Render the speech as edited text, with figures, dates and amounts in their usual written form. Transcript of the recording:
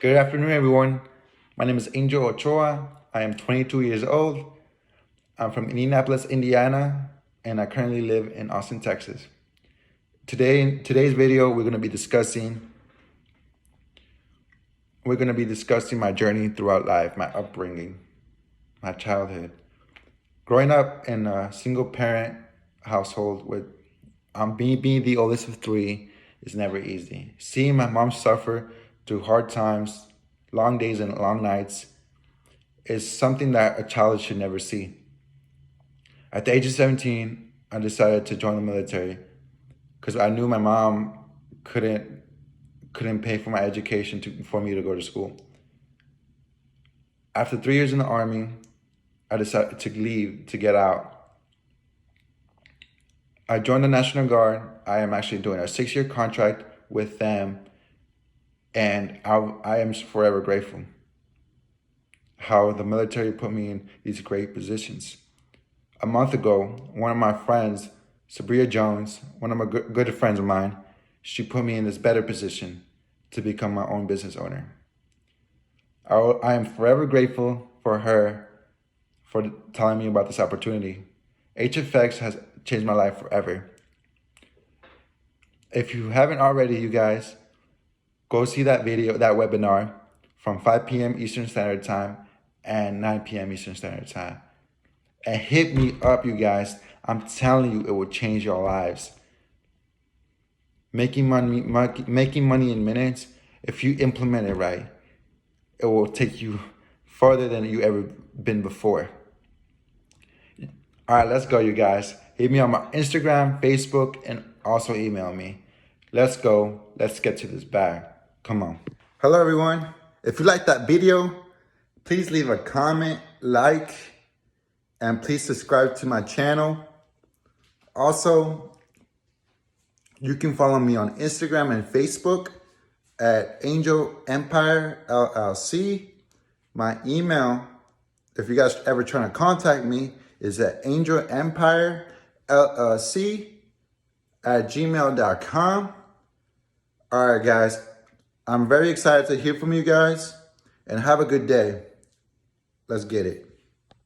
Good afternoon, everyone. My name is Angel Ochoa. I am 22 years old. I'm from Indianapolis, Indiana, and I currently live in Austin, Texas. In today's video, we're going to be discussing my journey throughout life, my upbringing, my childhood. Growing up in a single parent household with being the oldest of three is never easy. Seeing my mom suffer through hard times, long days and long nights is something that a child should never see. At the age of 17, I decided to join the military because I knew my mom couldn't pay for my education for me to go to school. After 3 years in the Army, I decided to leave, to get out. I joined the National Guard. I am actually doing a 6-year contract with them, and I am forever grateful how the military put me in these great positions. A month ago, one of my friends, Sabria Jones, one of my good friends of mine, she put me in this better position to become my own business owner. I am forever grateful for her for telling me about this opportunity. HFX has changed my life forever. If you haven't already, you guys, go see that webinar from 5 p.m. Eastern Standard Time and 9 p.m. Eastern Standard Time. And hit me up, you guys. I'm telling you, it will change your lives. Making money in minutes, if you implement it right, it will take you farther than you ever been before. All right, let's go, you guys. Hit me on my Instagram, Facebook, and also email me. Let's go. Let's get to this bag. Come on. Hello, everyone. If you liked that video, please leave a comment, like, and please subscribe to my channel. Also, you can follow me on Instagram and Facebook at Angel Empire LLC. My email, if you guys ever trying to contact me, is at angelempirellc@gmail.com. All right, guys. I'm very excited to hear from you guys, and have a good day. Let's get it.